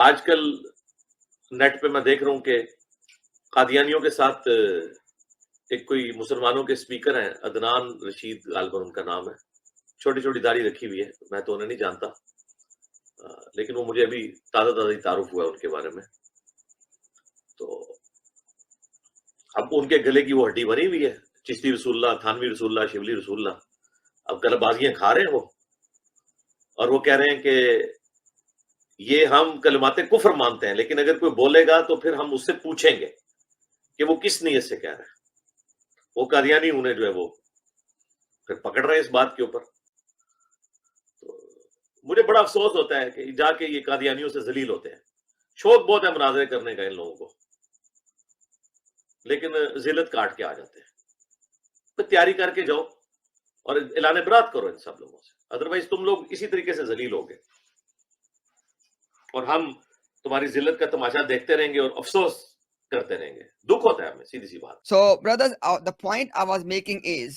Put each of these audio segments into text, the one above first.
آج کل نیٹ پہ میں دیکھ رہا ہوں کہ قادیانیوں کے ساتھ ایک کوئی مسلمانوں کے سپیکر ہیں، عدنان رشید غالباً ان کا نام ہے، چھوٹی چھوٹی داڑھی رکھی ہوئی ہے، میں تو انہیں نہیں جانتا، لیکن وہ مجھے ابھی تازہ ہی تعارف ہوا ان کے بارے میں. تو اب ان کے گلے کی وہ ہڈی بنی ہوئی ہے، چشتی رسول اللہ، تھانوی رسول اللہ، شبلی رسول اللہ. اب گلہ بازیاں کھا رہے ہیں وہ، اور وہ کہہ رہے ہیں کہ یہ ہم کلمات کفر مانتے ہیں، لیکن اگر کوئی بولے گا تو پھر ہم اس سے پوچھیں گے کہ وہ کس نیت سے کہہ رہا ہے. وہ قادیانی انہیں جو ہے وہ پھر پکڑ رہے ہیں اس بات کے اوپر. تو مجھے بڑا افسوس ہوتا ہے کہ جا کے یہ قادیانیوں سے ذلیل ہوتے ہیں. شوق بہت ہے مناظرے کرنے کا ان لوگوں کو، لیکن ذلت کاٹ کے آ جاتے ہیں. پھر تیاری کر کے جاؤ اور اعلان برات کرو ان سب لوگوں سے، ادروائز تم لوگ اسی طریقے سے ذلیل ہوگے اور ہم تمہاری ذلت کا تماشا دیکھتے رہیں گے اور افسوس کرتے رہیں گے. دکھ ہوتا ہے ہمیں، سیدھی سی بات. So, brothers, the point I was making is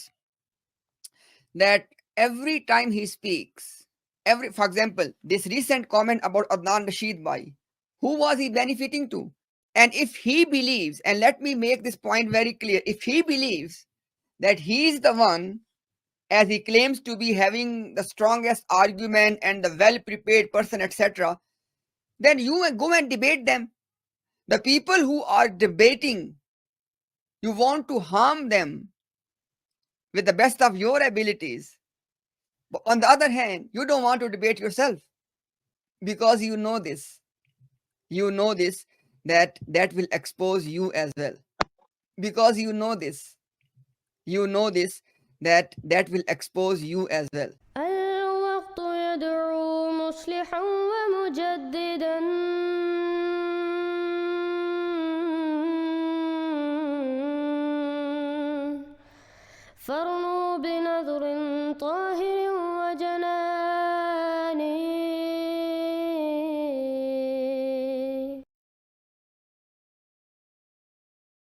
that every time he speaks, for example, this recent comment about Adnan Rashid Bhai, who was he benefiting to? And if he believes, and let me make this point very clear, if he believes that he is the one, as he claims to be having the strongest argument and the well-prepared person, etc., then you go and debate them. The people who are debating, you want to harm them with the best of your abilities. But on the other hand, you don't want to debate yourself because you know this. You know this, that will expose you as well. Because you know this. You know this, that will expose you as well. الوقت يدعو مصلحا ومجددا فرنوا بنظر طاهر وجنان.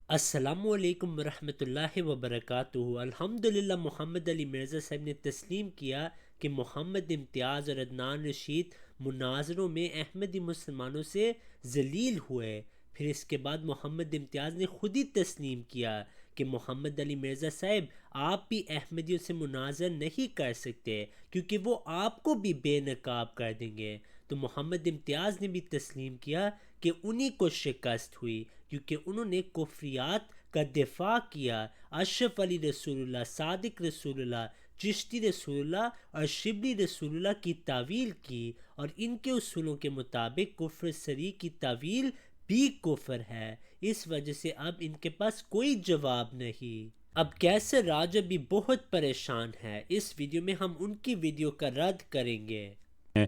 السلام علیکم ورحمۃ اللہ وبرکاتہ. الحمدللہ محمد علی مرزا صاحب نے تسلیم کیا کہ محمد امتیاز اور عدنان رشید مناظروں میں احمدی مسلمانوں سے ذلیل ہوئے. پھر اس کے بعد محمد امتیاز نے خود ہی تسلیم کیا کہ محمد علی مرزا صاحب آپ بھی احمدیوں سے مناظر نہیں کر سکتے کیونکہ وہ آپ کو بھی بے نقاب کر دیں گے. تو محمد امتیاز نے بھی تسلیم کیا کہ انہی کو شکست ہوئی کیونکہ انہوں نے کفریات کا دفاع کیا. اشرف علی رسول اللہ، صادق رسول اللہ، چشتی رسول اللہ اور شبلی رسول اللہ کی تعویل کی، اور ان کے اصولوں کے مطابق کفر صریح کی تعویل بھی کفر ہے. اس وجہ سے اب ان کے پاس کوئی جواب نہیں. اب کیسر راجہ بھی بہت پریشان ہے. اس ویڈیو میں ہم ان کی ویڈیو کا رد کریں گے.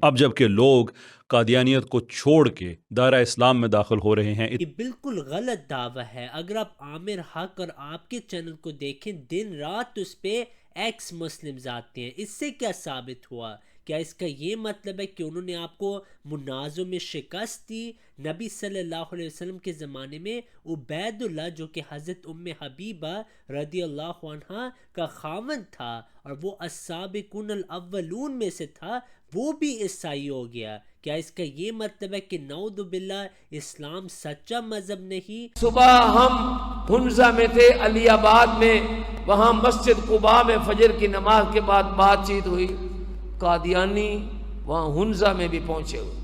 اب جب کہ لوگ قادیانیت کو چھوڑ کے دائرہ اسلام میں داخل ہو رہے ہیں. یہ بالکل غلط دعویٰ ہے. اگر آپ عامر حق اور آپ کے چینل کو دیکھیں، دن رات اس پہ ایکس مسلمز آتے ہیں. اس سے کیا ثابت ہوا؟ کیا اس کا یہ مطلب ہے کہ انہوں نے آپ کو منازعوں میں شکست دی؟ نبی صلی اللہ علیہ وسلم کے زمانے میں عبید اللہ جو کہ حضرت ام حبیبہ رضی اللہ عنہ کا خاوند تھا اور وہ السابقون الاولون میں سے تھا، وہ بھی عیسائی ہو گیا. کیا اس کا یہ مطلب ہے کہ نعوذ باللہ اسلام سچا مذہب نہیں؟ صبح ہم ہنزہ میں تھے، علی آباد میں، وہاں مسجد قباء میں فجر کی نماز کے بعد بات چیت ہوئی. قادیانی وہاں ہنزہ میں بھی پہنچے ہوئے،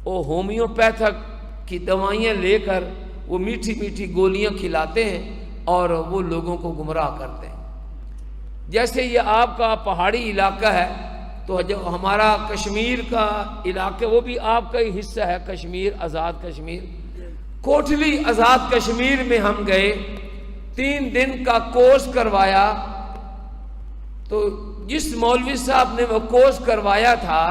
وہ ہومیوپیتھک کی دوائیاں لے کر وہ میٹھی میٹھی گولیاں کھلاتے ہیں اور وہ لوگوں کو گمراہ کرتے ہیں. جیسے یہ آپ کا پہاڑی علاقہ ہے تو جو ہمارا کشمیر کا علاقہ وہ بھی آپ کا ہی حصہ ہے، کشمیر، آزاد کشمیر. کوٹلی آزاد کشمیر میں ہم گئے، 3 دن کا کورس کروایا. تو جس مولوی صاحب نے وہ کورس کروایا تھا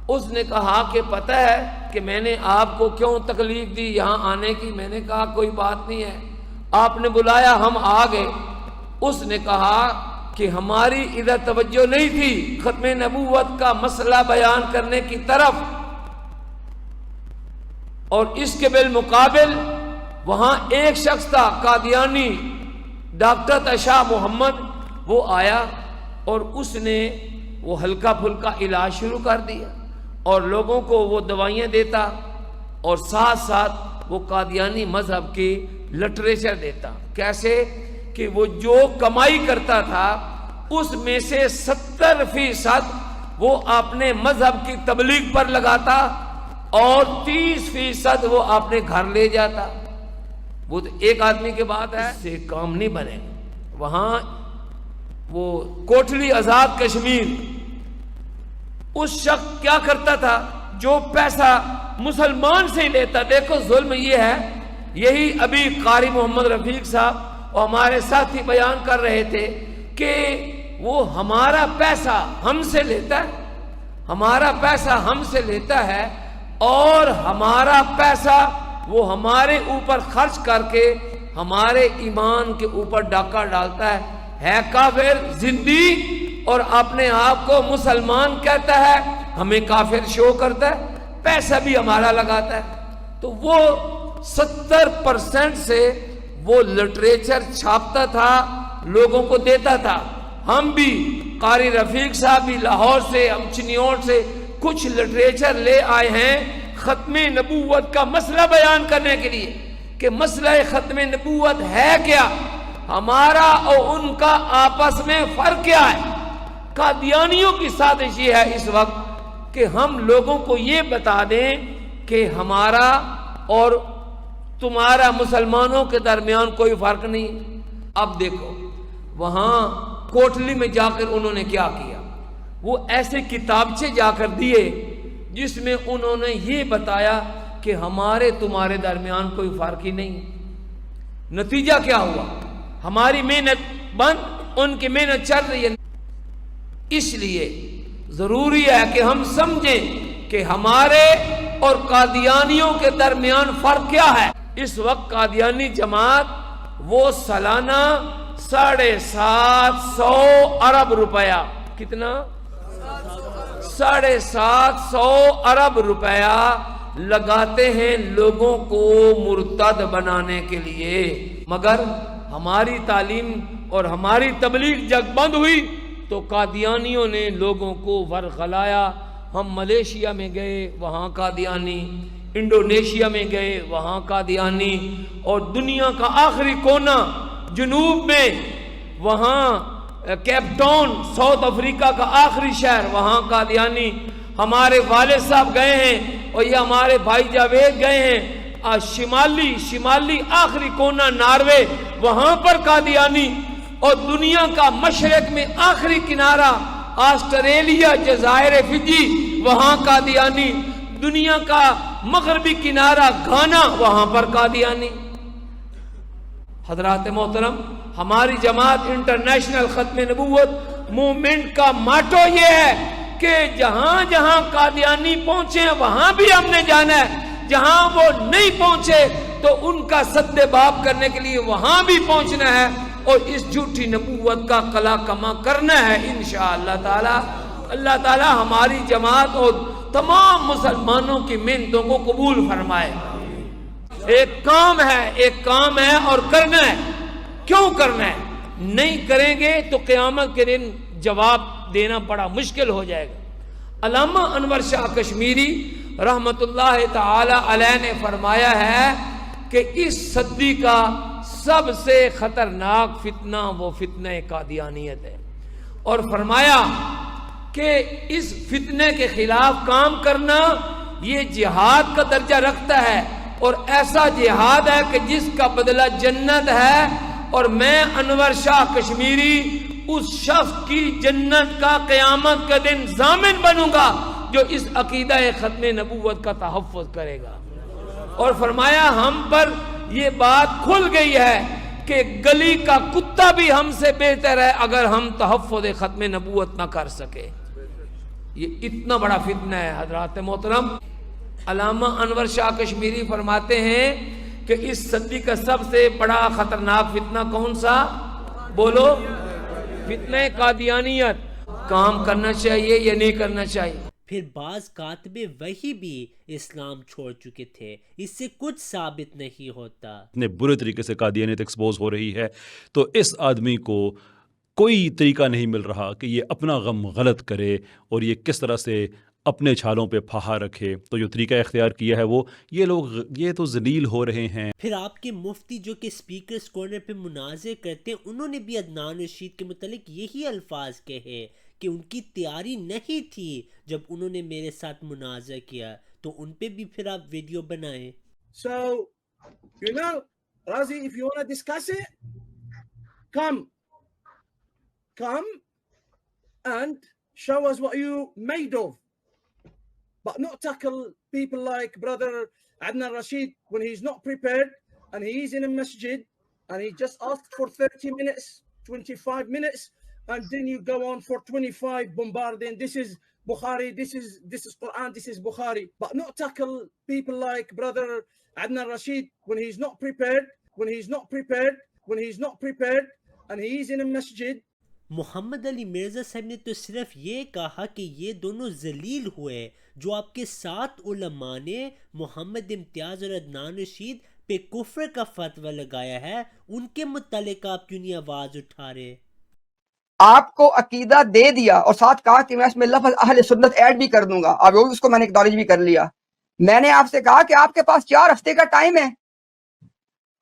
اس نے کہا کہ پتہ ہے کہ میں نے آپ کو کیوں تکلیف دی یہاں آنے کی؟ میں نے کہا کوئی بات نہیں ہے، آپ نے بلایا ہم آ گئے. اس نے کہا کہ ہماری ادھر توجہ نہیں تھی ختم نبوت کا مسئلہ بیان کرنے کی طرف، اور اس کے بالمقابل وہاں ایک شخص تھا قادیانی، ڈاکٹر تشا محمد، وہ آیا اور اس نے وہ ہلکا پھلکا علاج شروع کر دیا اور لوگوں کو وہ دوائیاں دیتا اور ساتھ ساتھ وہ قادیانی مذہب کی لٹریچر دیتا. کیسے کہ وہ جو کمائی کرتا تھا اس میں سے 70% وہ اپنے مذہب کی تبلیغ پر لگاتا اور 30% وہ اپنے گھر لے جاتا. وہ تو ایک آدمی کے بات ہے, اس سے کام نہیں بنے گا. وہاں وہ کوٹلی آزاد کشمیر, اس شخص کیا کرتا تھا, جو پیسہ مسلمان سے ہی لیتا. دیکھو ظلم یہ ہے, یہی ابھی قاری محمد رفیق صاحب اور ہمارے ساتھی بیان کر رہے تھے کہ وہ ہمارا پیسہ ہم سے لیتا ہے, ہمارا پیسہ ہم سے لیتا ہے اور ہمارا پیسہ وہ ہمارے اوپر خرچ کر کے ہمارے ایمان کے اوپر ڈاکہ ڈالتا ہے کافر زندی, اور اپنے آپ کو مسلمان کہتا ہے, ہمیں کافر شو کرتا ہے, پیسہ بھی ہمارا لگاتا ہے. تو وہ 70% سے وہ لٹریچر چھاپتا تھا, لوگوں کو دیتا تھا. ہم بھی قاری رفیق صاحب بھی لاہور سے, ہم چنیوٹ سے کچھ لٹریچر لے آئے ہیں ختم نبوت کا مسئلہ بیان کرنے کے لیے کہ مسئلہ ختم نبوت ہے کیا, ہمارا اور ان کا آپس میں فرق کیا ہے. قادیانیوں کی سازش یہ ہے اس وقت کہ ہم لوگوں کو یہ بتا دیں کہ ہمارا اور تمہارا مسلمانوں کے درمیان کوئی فرق نہیں. اب دیکھو وہاں کوٹلی میں جا کر انہوں نے کیا کیا, وہ ایسے کتابچے جا کر دیے جس میں انہوں نے یہ بتایا کہ ہمارے تمہارے درمیان کوئی فرق ہی نہیں. نتیجہ کیا ہوا, ہماری محنت بند, ان کی محنت چل رہی ہے. اس لیے ضروری ہے کہ ہم سمجھیں کہ ہمارے اور قادیانیوں کے درمیان فرق کیا ہے. اس وقت قادیانی جماعت وہ سالانہ 750 ارب روپیہ, کتنا 750 ارب روپیہ لگاتے ہیں لوگوں کو مرتد بنانے کے لیے. مگر ہماری تعلیم اور ہماری تبلیغ جب بند ہوئی تو قادیانیوں نے لوگوں کو ورغلایا. ہم ملیشیا میں گئے وہاں قادیانی, انڈونیشیا میں گئے وہاں قادیانی, اور دنیا کا آخری کونا جنوب میں وہاں کیپ ٹاؤن ساؤتھ افریقہ کا آخری شہر وہاں قادیانی. ہمارے والد صاحب گئے ہیں اور یہ ہمارے بھائی جاوید گئے ہیں. شمالی آخری کونا ناروے وہاں پر قادیانی, اور دنیا کا مشرق میں آخری کنارہ آسٹریلیا جزائر فجی وہاں قادیانی, دنیا کا مغربی کنارہ گھانا وہاں پر قادیانی. حضرات محترم, ہماری جماعت انٹرنیشنل ختم نبوت موومنٹ کا ماٹو یہ ہے کہ جہاں جہاں قادیانی پہنچے وہاں بھی ہم نے جانا ہے, جہاں وہ نہیں پہنچے تو ان کا سد باب کرنے کے لیے وہاں بھی پہنچنا ہے اور اس جھوٹی نبوت کا قلع کما کرنا ہے انشاءاللہ تعالی. اللہ تعالی ہماری جماعت اور تمام مسلمانوں کی محنتوں کو قبول فرمائے. ایک کام ہے اور کرنا ہے. کیوں کرنا ہے؟ نہیں کریں گے تو قیامت کے دن جواب دینا بڑا مشکل ہو جائے گا. علامہ انور شاہ کشمیری رحمت اللہ تعالی علیہ نے فرمایا ہے کہ اس صدی کا سب سے خطرناک فتنہ وہ فتنہ قادیانیت ہے, اور فرمایا کہ اس فتنے کے خلاف کام کرنا یہ جہاد کا درجہ رکھتا ہے, اور ایسا جہاد ہے کہ جس کا بدلہ جنت ہے. اور میں انور شاہ کشمیری اس شخص کی جنت کا قیامت کے دن ضامن بنوں گا جو اس عقیدہ ختم نبوت کا تحفظ کرے گا. اور فرمایا ہم پر یہ بات کھل گئی ہے کہ گلی کا کتا بھی ہم سے بہتر ہے اگر ہم تحفظ ختم نبوت نہ کر سکے. یہ اتنا بڑا فتنہ ہے. حضرات محترم, علامہ انور شاہ کشمیری فرماتے ہیں کہ اس صدی کا سب سے بڑا خطرناک فتنہ کون سا؟ بولو. فتنہ قادیانیت. کام کرنا چاہیے یا نہیں کرنا چاہیے؟ پھر بعض کاتب وہی بھی اسلام چھوڑ چکے تھے, اس سے کچھ ثابت نہیں ہوتا. اتنے برے طریقے سے قادیانیت ایکسپوز ہو رہی ہے تو اس آدمی کو کوئی طریقہ نہیں مل رہا کہ یہ اپنا غم غلط کرے اور یہ کس طرح سے اپنے چھالوں پہ پھاہا رکھے. تو جو طریقہ اختیار کیا ہے وہ یہ تو ذلیل ہو رہے ہیں. پھر آپ کے مفتی جو کہ اسپیکرز کارنر پہ مناظر کرتے ہیں، انہوں نے بھی عدنان رشید کے متعلق یہی الفاظ کہے کہ ان کی تیاری نہیں تھی جب انہوں نے میرے ساتھ مناظر کیا. تو ان پہ بھی پھر آپ ویڈیو بنائیں. So, you know, Razi, if you want to discuss it, come and show us what you made of. But not tackle people like brother Adnan Rashid when he's not prepared and he's in a masjid and he just asked for 30 minutes, 25 minutes, and then you go on for 25 bombarding. This is Bukhari, this is Quran, this is Bukhari. But not tackle people like brother Adnan Rashid when he's not prepared, and he's in a masjid. محمد علی مرزا صاحب نے تو صرف یہ کہا کہ یہ دونوں ذلیل ہوئے. جو آپ کے 7 علماء نے محمد امتیاز اور عدنان رشید پہ کفر کا فتویٰ لگایا ہے، ان کے متعلق آپ کیوں نہیں آواز اٹھا رہے؟ آپ کو عقیدہ دے دیا اور ساتھ کہا کہ میں اس میں لفظ اہل سنت ایڈ بھی کر دوں گا. اب اس کو میں نے ایکنالج بھی کر لیا. میں نے آپ سے کہا کہ آپ کے پاس 4 ہفتے کا ٹائم ہے.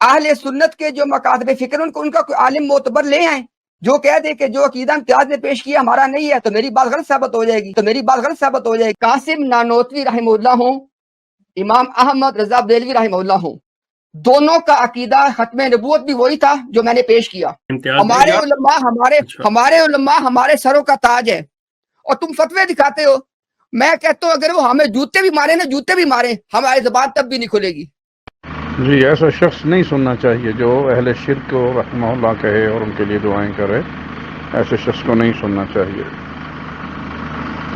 اہل سنت کے جو مکاتب فکر ان کا کوئی عالم معتبر لے آئیں جو کہہ دے کہ جو عقیدہ امتیاز نے پیش کیا ہمارا نہیں ہے، تو میری بات غلط ثابت ہو جائے گی. قاسم نانوتوی رحمہ اللہ ہوں، امام احمد رضا بریلوی رحمہ اللہ ہوں، دونوں کا عقیدہ ختم نبوت بھی وہی تھا جو میں نے پیش کیا. ہمارے علماء ہمارے سروں کا تاج ہے اور تم فتوے دکھاتے ہو. میں کہتا ہوں اگر وہ ہمیں جوتے بھی مارے ہماری زبان تب بھی نہیں کھلے گی. جی ایسا شخص نہیں سننا چاہیے جو اہل شرک کو رحمہ اللہ کہے اور ان کے لیے دعائیں کرے. ایسے شخص کو نہیں سننا چاہیے.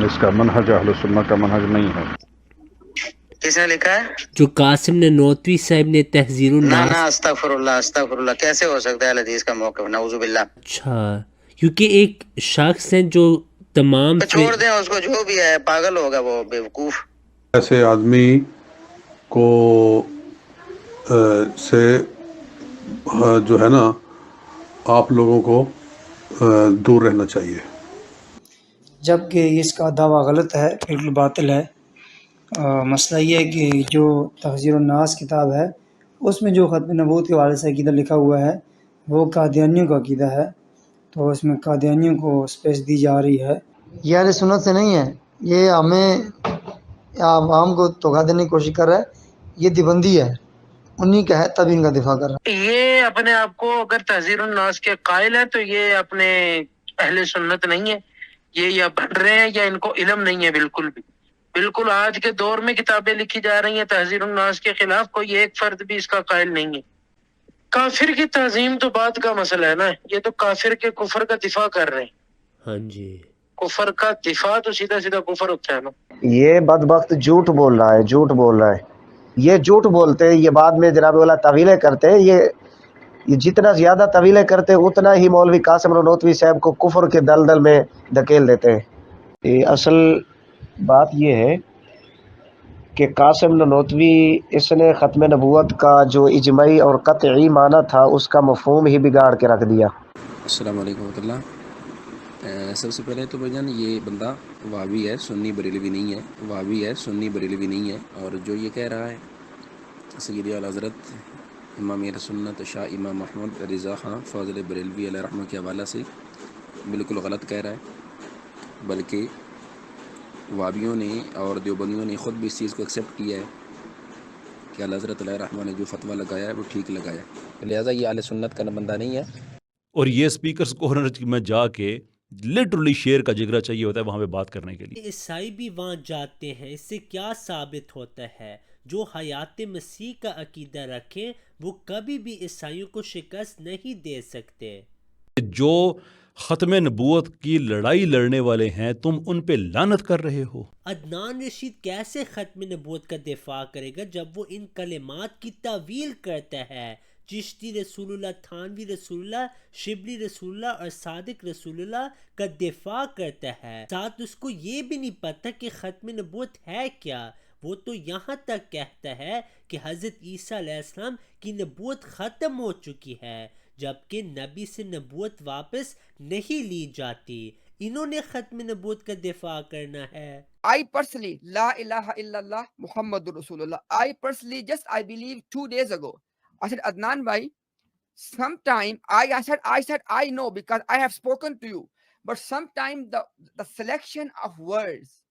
اس کا منہج اہل سنت کا منہج نہیں ہے. کس نے لکھا ہے؟ جو قاسم نانوتوی صاحب نے تحذیر الناس. نا استغفر اللہ کیسے ہو سکتا ہے حدیث کا موقف؟ نعوذ باللہ. اچھا، کیونکہ ایک شخص ہیں جو تمام چھوڑ دیں اس کو، جو بھی ہے پاگل ہوگا وہ بیوقوف. ایسے آدمی کو سے جو ہے نا آپ لوگوں کو دور رہنا چاہیے. جبکہ اس کا دعویٰ غلط ہے، بالکل باطل ہے. مسئلہ یہ ہے کہ جو تحذیر الناس کتاب ہے اس میں جو ختم نبوت کے حوالے سے عقیدہ لکھا ہوا ہے وہ قادیانیوں کا عقیدہ ہے، تو اس میں قادیانیوں کو اسپیس دی جا رہی ہے. یہ اہل سنت سے نہیں ہے، یہ ہمیں عوام کو دھوکہ دینے کی کوشش کر رہا ہے. یہ دیوبندی ہے، انہی کا ہے تب ان کا دفاع کر رہا ہے. یہ اپنے آپ کو اگر تحذیر الناس کے قائل ہے تو یہ اپنے اہل سنت نہیں ہے. یہ یا بن رہے ہیں یا ان کو علم نہیں ہے بالکل بھی. بالکل آج کے دور میں کتابیں لکھی جا رہی ہیں تحذیر الناس کے خلاف، کوئی ایک فرد بھی اس کا قائل نہیں ہے. کافر کی تعظیم تو بات کا مسئلہ ہے نا، یہ تو کافر کے کفر کا دفاع کر رہے ہیں. ہاں جی، کفر کا دفاع تو سیدھا سیدھا کفر ہوتا ہے نا. یہ بدبخت جھوٹ بول رہا ہے. یہ جھوٹ بولتے ہیں، یہ بعد میں جناب والا طویلیں کرتے ہیں. یہ جتنا زیادہ طویلیں کرتے ہیں اتنا ہی مولوی قاسم نانوتوی صاحب کو کفر کے دلدل میں دھکیل دیتے ہیں. اصل بات یہ ہے کہ قاسم نانوتوی اس نے ختم نبوت کا جو اجماعی اور قطعی معنی تھا اس کا مفہوم ہی بگاڑ کے رکھ دیا. السلام علیکم ورحمۃ اللہ. سب سے پہلے تو بھائی جان یہ بندہ وہابی ہے، سنی بریلوی نہیں ہے. اور جو یہ کہہ رہا ہے سیدی اعلیٰ حضرت امام اہل سنت شاہ امام محمد رضا خان فاضل بریلوی علیہ رحمہ کے حوالہ سے بالکل غلط کہہ رہا ہے. بلکہ وہابیوں نے اور دیوبندیوں نے خود بھی اس چیز کو ایکسیپٹ کیا ہے کہ اعلیٰ حضرت علیہ رحمہ نے جو فتویٰ لگایا ہے وہ ٹھیک لگایا ہے. لہٰذا یہ اہل سنت کا بندہ نہیں ہے. اور یہ اسپیکرز کارنر میں جا کے لٹرلی شیر کا جگرا چاہیے ہوتا ہے وہاں پہ بات کرنے کے لیے. عیسائی بھی وہاں جاتے ہیں. اس سے کیا ثابت ہوتا ہے؟ جو حیات مسیح کا عقیدہ رکھیں وہ کبھی بھی عیسائیوں کو شکست نہیں دے سکتے. جو ختم نبوت کی لڑائی لڑنے والے ہیں تم ان پہ لعنت کر رہے ہو. عدنان رشید کیسے ختم نبوت کا دفاع کرے گا جب وہ ان کلمات کی تعویل کرتا ہے؟ چشتی رسول اللہ، تھانوی رسول اللہ، شبلی رسول اللہ اور صادق رسول اللہ کا دفاع کرتا ہے. ساتھ اس کو یہ بھی نہیں پتہ کہ ختم نبوت ہے کیا. وہ تو یہاں تک کہتا ہے کہ حضرت عیسیٰ علیہ السلام کی نبوت ختم ہو چکی ہے، جبکہ نبی سے نبوت واپس نہیں لی جاتی. انہوں نے ختم نبوت کا دفاع کرنا ہے. I personally, La ilaha illallah Muhammadur Rasulullah. I personally, I believe 2 days ago, I said, Adnan bhai, sometime I said, I know because I have spoken to you, but sometime the selection of words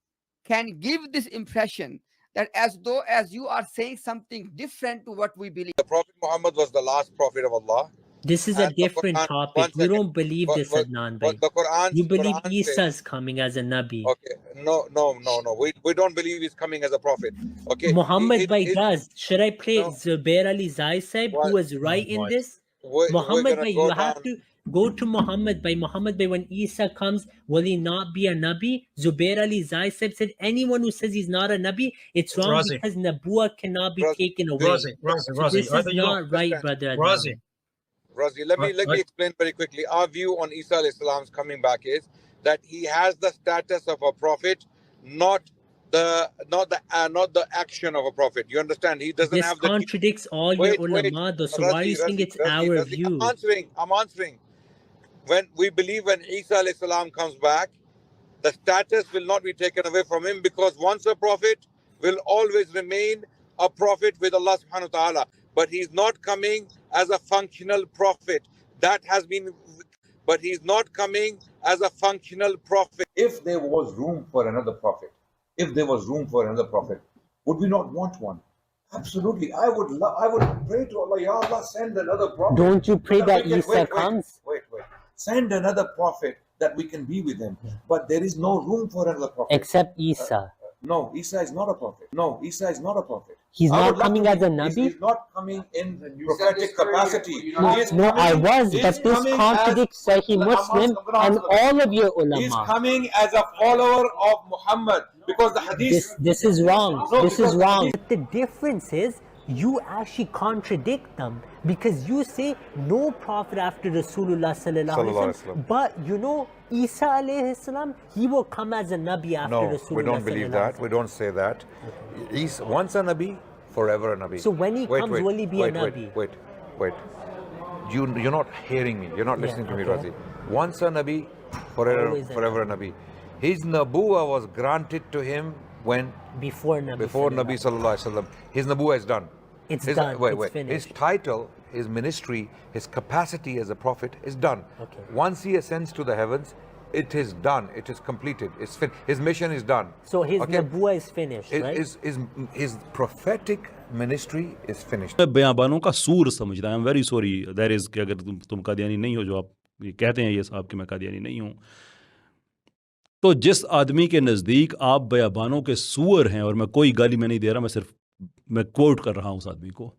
can give this impression that as though as you are saying something different to what we believe. The Prophet Muhammad was the last prophet of Allah. This is a different topic. You don't believe this, Adnan bhai. The Quran. You believe Quran Isa is coming as a Nabi. Okay. No. We don't believe he's coming as a prophet. Okay. Muhammad bhai does. Should I play Zubair Ali Zai Saib, who was right in this? Muhammad bhai, you have to go to Muhammad bhai. Muhammad bhai, when Isa comes, will he not be a Nabi? Zubair Ali Zai Saib said, anyone who says he's not a Nabi, it's wrong because Nabuwa cannot be taken away. So this is not right, brother Adnan. Razi, let me explain very quickly. Our view on Isa alayhi salam's coming back is that he has the status of a prophet, not the action of a prophet. You understand? He doesn't have the. This contradicts all your ulama, though. So why are you saying it's our view? I'm answering. When we believe when Isa alayhi salam comes back, the status will not be taken away from him, because once a prophet will always remain a prophet with Allah subhanahu wa ta'ala. But he's not coming as a functional prophet. But he's not coming as a functional prophet. If there was room for another prophet, would we not want one? Absolutely. I would pray to Allah, Ya Allah, send another prophet. Don't you pray that Isa comes? Wait. Send another prophet that we can be with him. But there is no room for another prophet. Except Isa. No, Isa is not a prophet. He's not coming as a Nabi? He's not coming in prophetic capacity. No, I was, but this contradicts Sahih Muslim and all of your ulama. He's coming as a follower of Muhammad, because the hadith... This is wrong. This is wrong. But the difference is, you actually contradict them, because you say no prophet after Rasulullah sallallahu alaihi wasallam. But you know, Isa alayhi salam, he will come as a Nabi after Rasulullah. No, we don't believe that. We don't say that. He's once a Nabi, forever a Nabi. So when he comes, will he be a Nabi? Wait. You're not hearing me. You're not listening to me, Razi. Once a Nabi, forever a Nabi. His Nabuwa was granted to him when? Before Nabi sallallahu alaihi wasallam. His Nabuwa is done. It's done. It's finished. His title, his ministry, his capacity as a prophet is done. Okay. Once he ascends to the heavens, it is done. It is completed. His mission is done. So his Nabuwa is finished, right? His prophetic ministry is finished. میں بیانبانوں کا سور سمجھتا ہوں. I'm very sorry. That is کہ اگر تم قادیانی نہیں ہو, جو آپ یہ کہتے ہیں یہ صاحب کہ میں قادیانی نہیں ہوں, تو جس آدمی کے نزدیک آپ بیابانوں کے سور ہیں, اور میں کوئی گالی میں نہیں دے رہا, میں کوٹ کر رہا ہوں اس آدمی کو.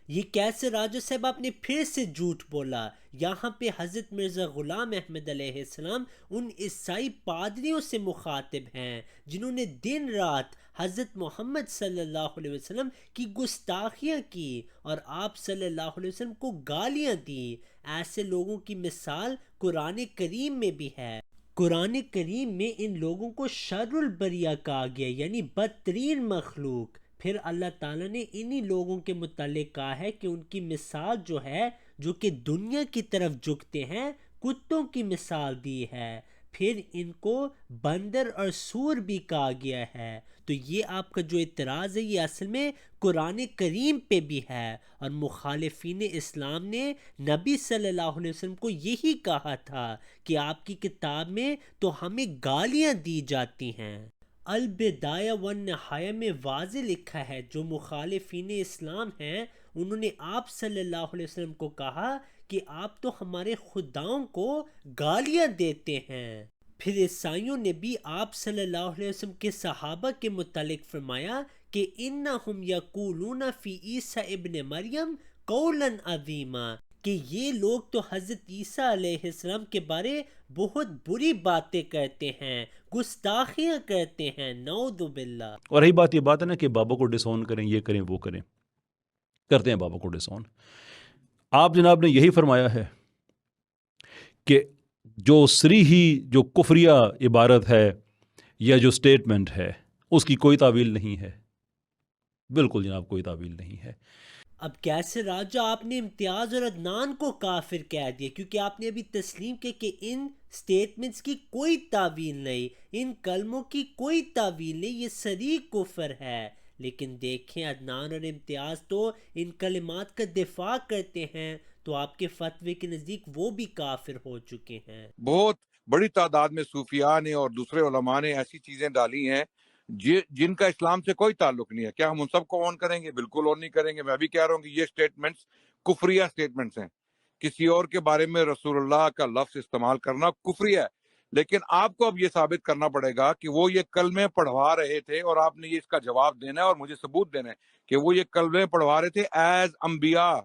یہ کیسے راجو صاحب آپ نے پھر سے جھوٹ بولا؟ یہاں پہ حضرت مرزا غلام احمد علیہ السلام ان عیسائی پادریوں سے مخاطب ہیں جنہوں نے دن رات حضرت محمد صلی اللہ علیہ وسلم کی گستاخیاں کی اور آپ صلی اللہ علیہ وسلم کو گالیاں دی. ایسے لوگوں کی مثال قرآن کریم میں بھی ہے. قرآن کریم میں ان لوگوں کو شر البریہ کہا گیا, یعنی بدترین مخلوق. پھر اللہ تعالیٰ نے انہی لوگوں کے متعلق کہا ہے کہ ان کی مثال جو ہے, جو کہ دنیا کی طرف جھکتے ہیں, کتوں کی مثال دی ہے. پھر ان کو بندر اور سور بھی کہا گیا ہے. تو یہ آپ کا جو اعتراض ہے یہ اصل میں قرآن کریم پہ بھی ہے, اور مخالفین اسلام نے نبی صلی اللہ علیہ وسلم کو یہی کہا تھا کہ آپ کی کتاب میں تو ہمیں گالیاں دی جاتی ہیں. البدایہ والنہایہ میں واضح لکھا ہے, جو مخالفین اسلام ہیں انہوں نے آپ صلی اللہ علیہ وسلم کو کہا کہ آپ تو ہمارے خداؤں کو گالیاں دیتے ہیں. پھر عیسائیوں نے بھی آپ صلی اللہ علیہ وسلم کے صحابہ کے متعلق فرمایا کہ انہم یقولون فی عیسیٰ ابن مریم قولا عظیما, کہ یہ لوگ تو حضرت عیسیٰ علیہ السلام کے بارے بہت بری باتیں کرتے ہیں, گستاخیاں کرتے ہیں, نعوذ باللہ. اور رہی بات یہ بات ہے نا کہ بابا کو ڈسون کریں, یہ کریں وہ کریں, کرتے ہیں بابا کو ڈسون. آپ جناب نے یہی فرمایا ہے کہ جو صریحی جو کفریہ عبارت ہے یا جو سٹیٹمنٹ ہے اس کی کوئی تعویل نہیں ہے. بالکل جناب کوئی تعویل نہیں ہے. اب کیسے راجہ آپ نے امتیاز اور عدنان کو کافر کہہ دیا، کیونکہ آپ نے ابھی تسلیم کیا کہ ان سٹیٹمنٹس کی کوئی تعویل نہیں، ان کلموں کی کوئی تعویل نہیں، یہ صریح کفر ہے. لیکن دیکھیں عدنان اور امتیاز تو ان کلمات کا دفاع کرتے ہیں، تو آپ کے فتوے کے نزدیک وہ بھی کافر ہو چکے ہیں. بہت بڑی تعداد میں صوفیاء نے اور دوسرے علماء نے ایسی چیزیں ڈالی ہیں جن کا اسلام سے کوئی تعلق نہیں ہے. کیا ہم ان سب کو آن کریں گے؟ بالکل آن نہیں کریں گے. میں بھی کہہ رہا ہوں کہ یہ سٹیٹمنٹس کفریہ سٹیٹمنٹس ہیں. کسی اور کے بارے میں رسول اللہ کا لفظ استعمال کرنا کفری ہے. لیکن آپ کو اب یہ ثابت کرنا پڑے گا کہ وہ یہ کلمے پڑھوا رہے تھے، اور آپ نے یہ اس کا جواب دینا ہے اور مجھے ثبوت دینا ہے کہ وہ یہ کلمے پڑھوا رہے تھے ایز انبیاء،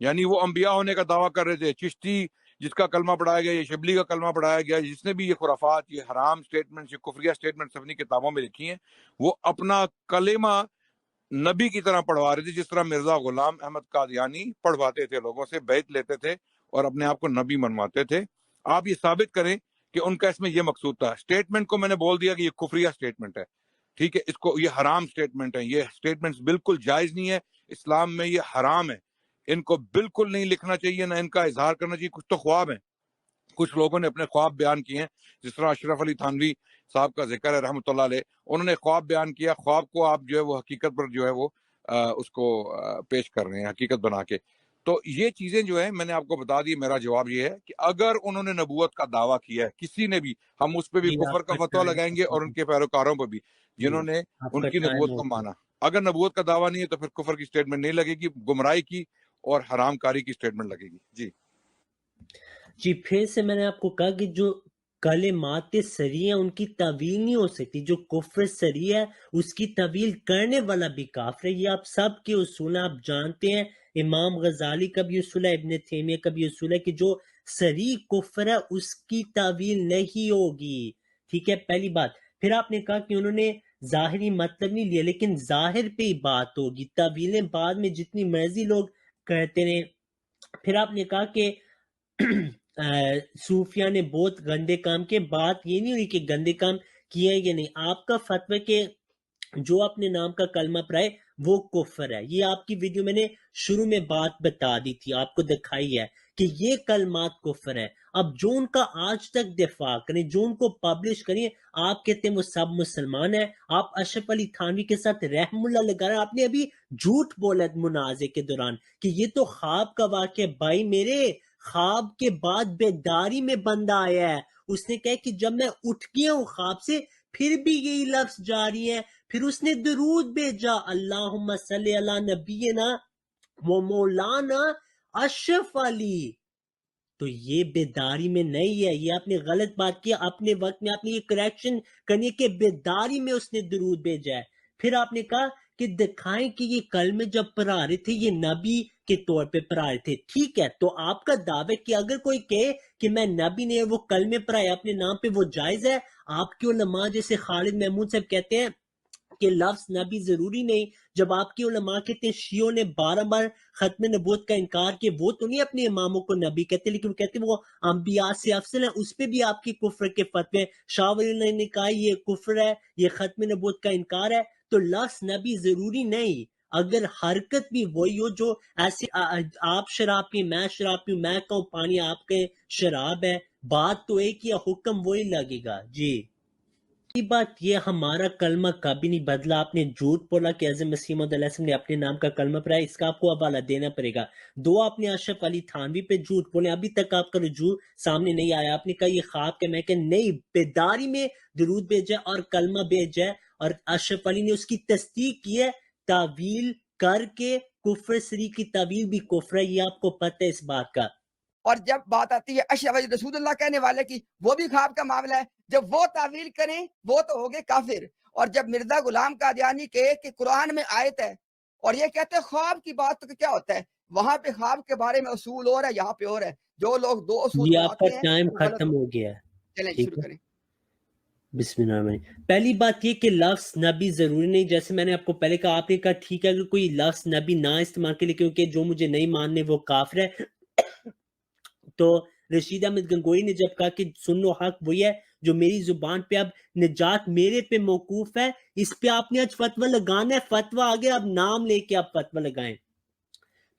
یعنی وہ انبیاء ہونے کا دعویٰ کر رہے تھے. چشتی جس کا کلمہ پڑھایا گیا، یہ شبلی کا کلمہ پڑھایا گیا، جس نے بھی یہ خرافات، یہ حرام سٹیٹمنٹس، یہ کفریہ سٹیٹمنٹس اپنی کتابوں میں لکھی ہیں، وہ اپنا کلمہ نبی کی طرح پڑھوا رہے تھے، جس طرح مرزا غلام احمد قادیانی پڑھواتے تھے، لوگوں سے بیعت لیتے تھے اور اپنے آپ کو نبی منواتے تھے. آپ یہ ثابت کریں کہ ان کا اس میں یہ مقصود تھا. سٹیٹمنٹ کو میں نے بول دیا کہ یہ کفریہ سٹیٹمنٹ ہے، ٹھیک ہے، اس کو یہ حرام سٹیٹمنٹ ہے. یہ سٹیٹمنٹس بالکل جائز نہیں ہے، اسلام میں یہ حرام ہے. ان کو بالکل نہیں لکھنا چاہیے، نہ ان کا اظہار کرنا چاہیے. کچھ تو خواب ہیں، کچھ لوگوں نے اپنے خواب بیان کیے ہیں، جس طرح اشرف علی تھانوی صاحب کا ذکر ہے رحمۃ اللہ علیہ، انہوں نے خواب بیان کیا. خواب کو آپ جو ہے وہ حقیقت پر جو ہے وہ اس کو پیش کر رہے ہیں حقیقت بنا کے. تو یہ چیزیں جو ہے میں نے آپ کو بتا دی. میرا جواب یہ ہے کہ اگر انہوں نے نبوت کا دعویٰ کیا ہے کسی نے بھی، ہم اس پہ بھی کفر کا فتویٰ لگائیں گے، اور ان کے پیروکاروں پہ بھی جنہوں نے ان کی نبوت کو مانا. اگر نبوت کا دعویٰ نہیں ہے تو پھر کفر کی سٹیٹمنٹ نہیں لگے گی، گمراہی کی اور حرام کاری کی سٹیٹمنٹ لگے گی. جی پھر سے میں نے آپ کو کہا کہ جو کلمات صریح ہیں ان کی تعویل نہیں ہو سکتی. جو کفر صریح ہے اس کی تعویل کرنے والا بھی کافر ہے. یہ آپ سب کے اصول ہیں، آپ جانتے ہیں. امام غزالی کا بھی اصول ہے، ابن تیمیہ کا بھی اصول ہے کہ جو صریح کفر ہے اس کی تعویل نہیں ہوگی. ٹھیک ہے، پہلی بات. پھر آپ نے کہا کہ انہوں نے ظاہری مطلب نہیں لیا، لیکن ظاہر پہ ہی بات ہوگی، تعویلیں بعد میں جتنی مرضی لوگ کرتے رہیں. پھر آپ نے کہا کہ صوفیہ نے بہت گندے کام کے. بات یہ نہیں ہوئی کہ گندے کام کیے یا نہیں. آپ کا فتوی کہ جو اپنے نام کا کلمہ پڑھائے وہ کفر ہے. یہ آپ کی ویڈیو میں نے شروع میں بات بتا دی تھی، آپ کو دکھائی ہے کہ یہ کلمات کفر ہے. اب جو ان کا آج تک دفاع کریں، جو ان کو پبلش کریں، آپ کہتے ہیں وہ سب مسلمان ہیں. آپ اشرف علی تھانوی کے ساتھ رحم اللہ لگا رہے ہیں. آپ نے ابھی جھوٹ بولا مناظرے کے دوران کہ یہ تو خواب کا واقعہ. بھائی میرے، خواب کے بعد بیداری میں بندہ آیا ہے. اس نے کہا کہ جب میں اٹھ گیا ہوں خواب سے پھر بھی یہی لفظ جاری ہے. پھر اس نے درود بھیجا، اللہم صلی علی نبینا و مولانا اشرف علی. تو یہ بیداری میں نہیں ہے، یہ آپ نے غلط بات کیا. اپنے وقت میں آپ نے یہ کریکشن کرنی ہے کہ بیداری میں اس نے درود بھیجا ہے. پھر آپ نے کہا کہ دکھائیں کہ یہ کلمے جب پڑھا رہے تھے یہ نبی کے طور پہ پڑھا رہے تھے. ٹھیک ہے، تو آپ کا دعویٰ کہ اگر کوئی کہے کہ میں نبی نے وہ کلمے پڑھائے اپنے نام پہ، وہ جائز ہے. آپ کے علماء جیسے خالد محمود صاحب کہتے ہیں کہ لفظ نبی ضروری نہیں. جب آپ کے علماء کہتے ہیں شیعوں نے 12 بار ختم نبوت کا انکار کیا، وہ تو نہیں اپنے اماموں کو نبی کہتے، لیکن وہ کہتے ہیں وہ انبیاء سے افضل ہیں. اس پہ بھی آپ کی کفر کے فتوے. شاہ ولی اللہ نے کہا یہ کفر ہے، یہ ختم نبوت کا انکار ہے. تو لفظ نبی ضروری نہیں. اگر حرکت بھی وہی ہو، جو ایسے آپ شراب پی، میں شراب پیوں، میں کہوں پانی آپ کے شراب ہے، بات تو ایک ہی، حکم وہی لگے گا. جی بات یہ ہمارا کلمہ کبھی نہیں بدلا. آپ نے جھوٹ بولا کہ حضرت مسیح موعود علیہ السلام نے اپنے نام کا کلمہ پڑھایا، اس کا آپ کو حوالہ دینا پڑے گا. 2 آپ نے اشرف علی تھانوی پہ جھوٹ بولے، ابھی تک آپ کا رجوع سامنے نہیں آیا. آپ نے کہا یہ خواب کے، میں کہ نہیں، بیداری میں درود بھیجا اور کلمہ بھیجا ہے، اور اشرف علی نے اس کی تصدیق کی ہے. تعویل کر کے کفر صریح کی تعویل بھی کفر ہے، یہ آپ کو پتہ ہے اس بات کا. اور جب بات آتی ہے اشرف علی رسول اللہ کہنے والے کی، وہ بھی خواب کا معاملہ ہے. جب وہ تعویل کریں وہ تو ہو گئے کافر. اور جب مرزا غلام قادیانی کہے کہ قرآن میں آیت ہے اور یہ کہتے ہیں خواب کی بات، تو کیا ہوتا ہے؟ وہاں پہ خواب کے بارے میں اصول اور ہے، یہاں پہ اور ہے. جو لوگ 2 اصول یہ آپ کا بناتے ہیں ٹائم وہ غلط ختم ہو گیا ہے. چلیں ٹھیک شروع ہے، کریں. بسم اللہ الرحمن الرحیم. پہلی بات یہ کہ لفظ نبی ضروری نہیں. جیسے میں نے آپ کو پہلے کہا، آپ نے کہا ٹھیک ہے اگر کوئی لفظ نبی نہ استعمال کرے کیونکہ جو مجھے نہیں ماننے وہ کافر ہے. تو رشید احمد گنگوئی نے جب کہا کہ سنو حق وہی ہے جو میری زبان پہ اب نجات میرے پہ موقوف ہے، اس پہ آپ نے آج فتویٰ لگانا ہے، فتویٰ آگے آپ نام لے کے آپ فتویٰ لگائیں۔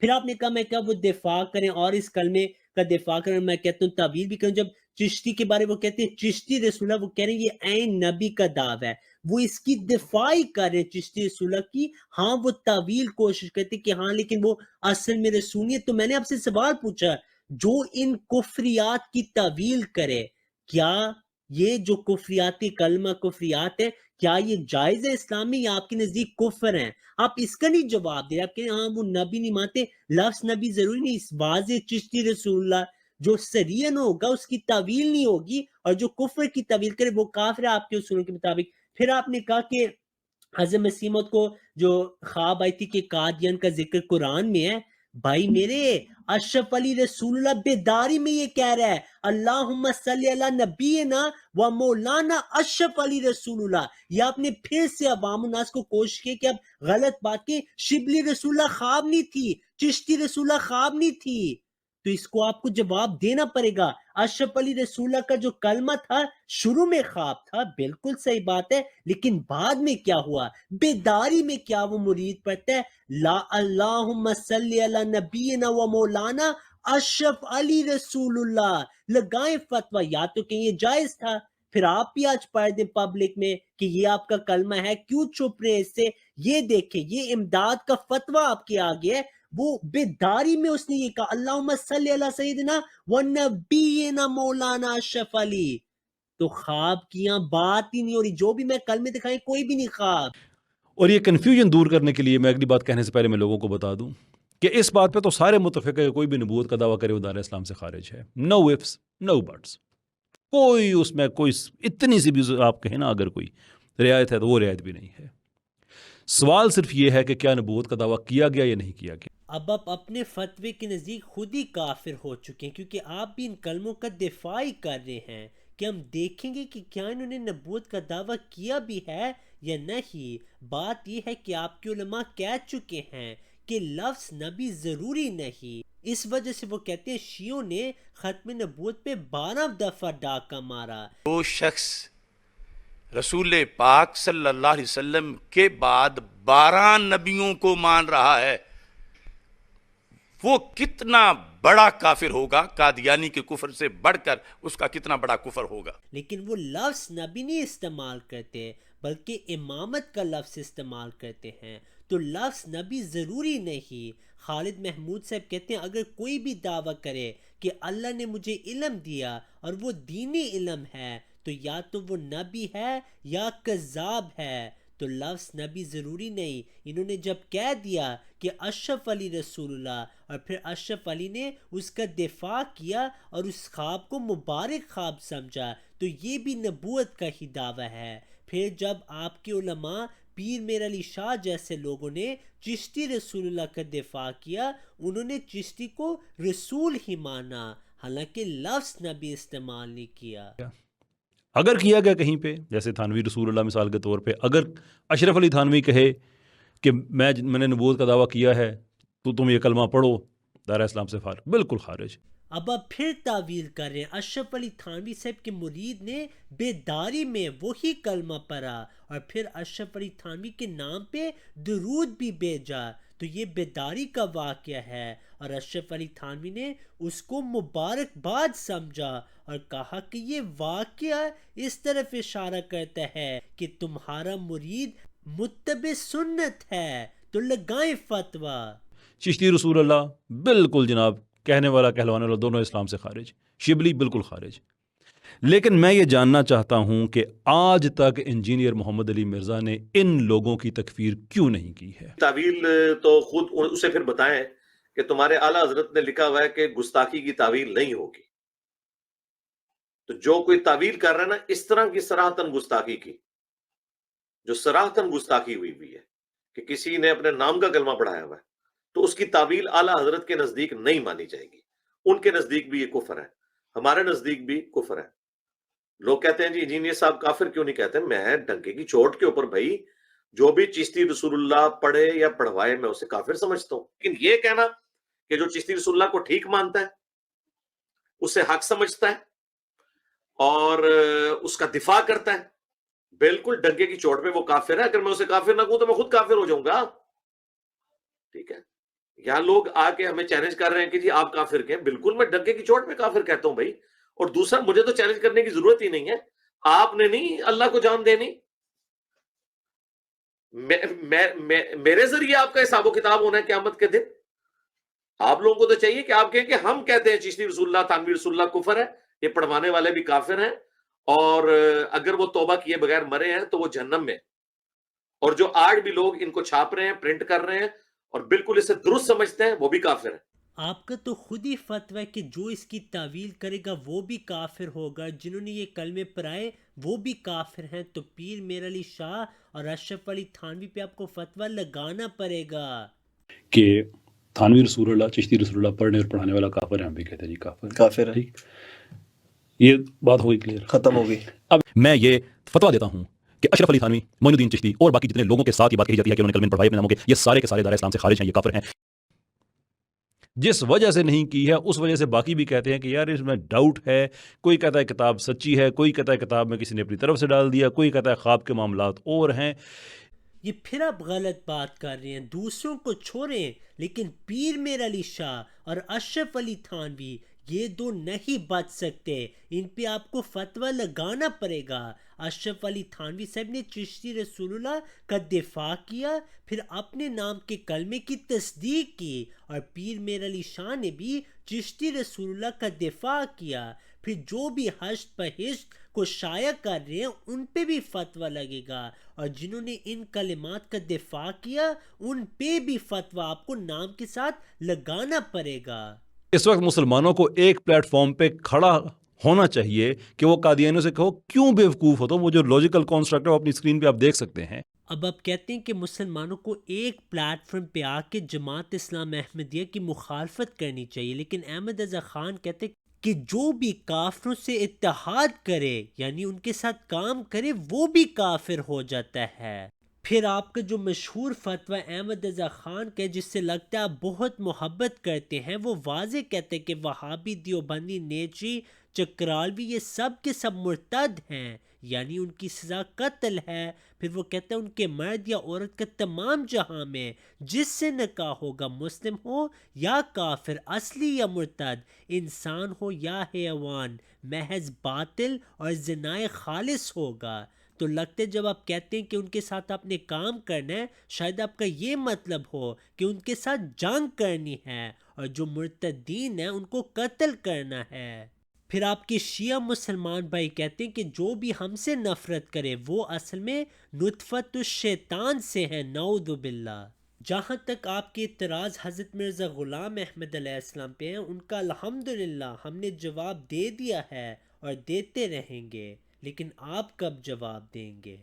پھر آپ نے کہا میں کہا وہ دفاع کریں اور اس کلمے کا دفاع کریں، میں کہتا ہوں تعویل بھی کریں۔ جب چشتی کے بارے وہ کہتے ہیں چشتی رسول اللہ، وہ کہہ رہے ہیں یہ عین نبی کا دعویٰ ہے، وہ اس کی دفاع ہی کر رہے ہیں چشتی رسول اللہ کی۔ ہاں وہ تعویل کوشش کرتے کہ ہاں لیکن وہ اصل میں رسول ہے۔ تو میں نے آپ سے سوال پوچھا، جو ان کفریات کی تعویل کرے، کیا یہ جو کفریاتی کلمہ کفریات ہے، کیا یہ جائز ہے اسلام میں یا آپ کے نزدیک کفر ہیں؟ آپ اس کا نہیں جواب دے رہے، آپ کہہ رہے ہیں ہاں وہ نبی نہیں مانتے، لفظ نبی ضروری نہیں، اس واضح چشتی رسول اللہ جو سرین ہوگا اس کی تعویل نہیں ہوگی، اور جو کفر کی تعویل کرے وہ کافر ہے آپ کے اصولوں کے مطابق۔ پھر آپ نے کہا کہ حضرت مسیح موعود کو جو خواب آئی تھی کہ قادیان کا ذکر قرآن میں ہے، بھائی میرے اشرف علی رسول اللہ بیداری میں یہ کہہ رہا ہے اللہم صلی علی نبینا و مولانا اشرف علی رسول اللہ۔ یہ آپ نے پھر سے عوام الناس کو کوشش کی کہ اب غلط بات کی، شبلی رسول اللہ خواب نہیں تھی، چشتی رسول اللہ خواب نہیں تھی، تو اس کو آپ کو جواب دینا پڑے گا۔ اشرف علی رسول اللہ کا جو کلمہ تھا شروع میں خواب تھا، بالکل صحیح بات ہے، لیکن بعد میں کیا ہوا، بیداری میں کیا وہ مرید پڑھتا ہے لا اللہم صلی علی نبینا و مولانا اشرف علی رسول اللہ، لگائیں فتویٰ، یا تو کہ یہ جائز تھا، پھر آپ بھی آج پڑھ دیں پبلک میں کہ یہ آپ کا کلمہ ہے، کیوں چھپ رہے اس سے؟ یہ دیکھیں یہ امداد کا فتویٰ آپ کے آگے ہے، وہ بیداری میں اس نے یہ کہا اللہم صلی علی سیدنا و نبینا مولانا اشرف علی۔ تو خواب کی یہاں بات ہی نہیں ہو رہی، جو بھی میں کلمے دکھائیں کوئی بھی نہیں خواب۔ اور یہ کنفیوژن دور کرنے کے لیے میں اگلی بات کہنے سے پہلے میں لوگوں کو بتا دوں کہ اس بات پہ تو سارے متفق ہے کہ کوئی بھی نبوت کا دعویٰ کرے وہ دائرہ اسلام سے خارج ہے، نو ifs نو بٹس، کوئی اس میں کوئی اتنی سی بھی آپ کہیں نا اگر کوئی رعایت ہے تو وہ رعایت بھی نہیں ہے۔ سوال صرف یہ ہے کہ کیا نبوت کا دعویٰ کیا گیا یا نہیں کیا گیا۔ اب آپ اپنے فتوے کے نزدیک خود ہی کافر ہو چکے ہیں، کیونکہ آپ بھی ان کلموں کا دفاع ہی کر رہے ہیں کہ ہم دیکھیں گے کہ کیا انہوں نے نبوت کا دعویٰ کیا بھی ہے یا نہیں۔ بات یہ ہے کہ آپ کے علماء کہہ چکے ہیں کہ لفظ نبی ضروری نہیں، اس وجہ سے وہ کہتے ہیں شیعوں نے ختم نبوت پہ 12 دفعہ ڈاکہ مارا۔ وہ شخص رسول پاک صلی اللہ علیہ وسلم کے بعد 12 نبیوں کو مان رہا ہے، وہ کتنا بڑا کافر ہوگا، قادیانی کے کفر سے بڑھ کر اس کا کتنا بڑا کفر ہوگا۔ لیکن وہ لفظ نبی نہیں استعمال کرتے بلکہ امامت کا لفظ استعمال کرتے ہیں، تو لفظ نبی ضروری نہیں۔ خالد محمود صاحب کہتے ہیں اگر کوئی بھی دعویٰ کرے کہ اللہ نے مجھے علم دیا اور وہ دینی علم ہے تو یا تو وہ نبی ہے یا کذاب ہے، تو لفظ نبی ضروری نہیں۔ انہوں نے جب کہہ دیا کہ اشرف علی رسول اللہ اور پھر اشرف علی نے اس کا دفاع کیا اور اس خواب کو مبارک خواب سمجھا، تو یہ بھی نبوت کا ہی دعویٰ ہے۔ پھر جب آپ کے علماء پیر میر علی شاہ جیسے لوگوں نے چشتی رسول اللہ کا دفاع کیا، انہوں نے چشتی کو رسول ہی مانا، حالانکہ لفظ نبی استعمال نہیں کیا۔ اگر کیا گیا کہیں پہ، جیسے تھانوی رسول اللہ مثال کے طور پہ، اگر اشرف علی تھانوی کہے کہ میں نے نبوت کا دعویٰ کیا ہے تو تم یہ کلمہ پڑھو، دائرہ اسلام سے فارغ، بالکل خارج۔ اب آپ پھر تعویل کر رہے ہیں، اشرف علی تھانوی صاحب کے مرید نے بیداری میں وہی کلمہ پڑھا اور پھر اشرف علی تھانوی کے نام پہ درود بھی بھیجا، تو یہ بیداری کا واقعہ ہے، اور اشرف علی تھانوی نے اس کو مبارکباد سمجھا اور کہا کہ یہ واقعہ اس طرف اشارہ کرتا ہے کہ تمہارا مرید متبع سنت ہے، تو لگائیں فتویٰ۔ چشتی رسول اللہ بالکل جناب، کہنے والا کہلوانے والا دونوں اسلام سے خارج، شبلی بالکل خارج۔ لیکن میں یہ جاننا چاہتا ہوں کہ آج تک انجینئر محمد علی مرزا نے ان لوگوں کی تکفیر کیوں نہیں کی ہے؟ تعویل تو خود اسے پھر بتائیں کہ تمہارے اعلیٰ حضرت نے لکھا ہوا ہے کہ گستاخی کی تعویل نہیں ہوگی، تو جو کوئی تعویل کر رہا ہے نا اس طرح کی صراحتاً گستاخی کی، جو صراحتاً گستاخی ہوئی ہے کہ کسی نے اپنے نام کا کلمہ پڑھایا ہوا ہے، تو اس کی تعویل اعلیٰ حضرت کے نزدیک نہیں مانی جائے گی۔ ان کے نزدیک بھی یہ کفر ہے، ہمارے نزدیک بھی کفر ہے۔ لوگ کہتے ہیں جی انجینئر صاحب کافر کیوں نہیں کہتے؟ میں ڈنکے کی چوٹ کے اوپر بھائی جو بھی چشتی رسول اللہ پڑھے یا پڑھوائے میں اسے کافر سمجھتا ہوں، لیکن یہ کہنا کہ جو چشتی رسول اللہ کو ٹھیک مانتا ہے، اسے حق سمجھتا ہے اور اس کا دفاع کرتا ہے، بالکل ڈنکے کی چوٹ پہ وہ کافر ہے. اگر میں اسے کافر نہ کہوں تو میں خود کافر ہو جاؤں گا. ٹھیک ہے، یہاں لوگ آ کے ہمیں چیلنج کر رہے ہیں کہ جی آپ کافر کہیں. بالکل میں ڈنکے کی چوٹ پہ کافر کہتا ہوں بھائی. اور دوسرا، مجھے تو چیلنج کرنے کی ضرورت ہی نہیں ہے، آپ نے نہیں اللہ کو جان دینی. میرے ذریعے آپ کا حساب و کتاب ہونا ہے قیامت کے دن. آپ لوگوں کو تو چاہیے کہ آپ کہیں کہ ہم کہتے ہیں چشتی رسول اللہ تھانوی رسول اللہ کفر ہے، یہ پڑھوانے والے بھی کافر ہیں، اور اگر وہ توبہ کیے بغیر مرے ہیں تو وہ جہنم میں. اور جو آج بھی لوگ ان کو چھاپ رہے ہیں، پرنٹ کر رہے ہیں اور بالکل اسے درست سمجھتے ہیں، وہ بھی کافر ہیں. آپ کا تو خود ہی فتویٰ ہے کہ جو اس کی تعویل کرے گا وہ بھی کافر ہوگا. جنہوں نے یہ کلمے پڑھائے وہ بھی کافر ہیں. تو پیر میر علی شاہ اور اشرف علی تھانوی پہ آپ کو فتویٰ لگانا پڑے گا کہ تھانوی رسول اللہ چشتی رسول اللہ پڑھنے اور پڑھانے والا کافر ہے. ہم بھی کہتے ہیں جی کافر ہے. ٹھیک، یہ بات ہو گئی کلیئر، ختم ہو گئی. اب میں یہ فتویٰ دیتا ہوں کہ اشرف علی تھانوی، معین الدین چشتی اور باقی جتنے لوگوں کے ساتھ یہ بات کہی جاتی ہے کہ انہوں نے کلمے پڑھائے اپنے ناموں کے، یہ سارے کے سارے دائرہ اسلام سے خارج ہیں، یہ کافر ہیں. جس وجہ سے نہیں کی ہے اس وجہ سے باقی بھی کہتے ہیں کہ یار اس میں ڈاؤٹ ہے. کوئی کہتا ہے کتاب سچی ہے، کوئی کہتا ہے کتاب میں کسی نے اپنی طرف سے ڈال دیا، کوئی کہتا ہے خواب کے معاملات اور ہیں. یہ پھر آپ غلط بات کر رہے ہیں. دوسروں کو چھوڑیں، لیکن پیر میر علی شاہ اور اشرف علی تھانوی یہ دو نہیں بچ سکتے. ان پہ آپ کو فتویٰ لگانا پڑے گا. اشرف علی تھانوی صاحب نے چشتی رسول اللہ کا دفاع کیا، پھر اپنے نام کے کلمے کی تصدیق کی، اور پیر میر علی شاہ نے بھی چشتی رسول اللہ کا دفاع کیا. پھر جو بھی حشت پہشت کو شائع کر رہے ہیں ان پہ بھی فتویٰ لگے گا، اور جنہوں نے ان کلمات کا دفاع کیا ان پہ بھی فتویٰ آپ کو نام کے ساتھ لگانا پڑے گا. اس وقت مسلمانوں کو ایک پلیٹ فارم پہ کھڑا ہونا چاہیے کہ وہ قادیانیوں سے کہو کیوں بیوقوف ہو. تو وہ جو لاجیکل کانسٹرکٹ ہے وہ اپنی اسکرین پہ آپ دیکھ سکتے ہیں. اب آپ کہتے ہیں کہ مسلمانوں کو ایک پلیٹ فارم پہ آ کے جماعت اسلام احمدیہ کی مخالفت کرنی چاہیے، لیکن احمد رضا خان کہتے کہ جو بھی کافروں سے اتحاد کرے یعنی ان کے ساتھ کام کرے وہ بھی کافر ہو جاتا ہے. پھر آپ کا جو مشہور فتویٰ احمد رضا خان کا جس سے لگتا ہے آپ بہت محبت کرتے ہیں، وہ واضح کہتے ہیں کہ وہابی، دیوبندی، نیچری، چکرالوی یہ سب کے سب مرتد ہیں، یعنی ان کی سزا قتل ہے. پھر وہ کہتے ہیں ان کے مرد یا عورت کا تمام جہاں میں جس سے نکاح ہوگا، مسلم ہو یا کافر، اصلی یا مرتد، انسان ہو یا حیوان، محض باطل اور زنائے خالص ہوگا. تو لگتے جب آپ کہتے ہیں کہ ان کے ساتھ آپ نے کام کرنا ہے، شاید آپ کا یہ مطلب ہو کہ ان کے ساتھ جنگ کرنی ہے اور جو مرتدین ہیں ان کو قتل کرنا ہے. پھر آپ کے شیعہ مسلمان بھائی کہتے ہیں کہ جو بھی ہم سے نفرت کرے وہ اصل میں نطفت الشیطان سے ہے، نعوذ باللہ. جہاں تک آپ کے اعتراض حضرت مرزا غلام احمد علیہ السلام پہ ہیں، ان کا الحمدللہ ہم نے جواب دے دیا ہے اور دیتے رہیں گے. لیکن آپ کب جواب دیں گے؟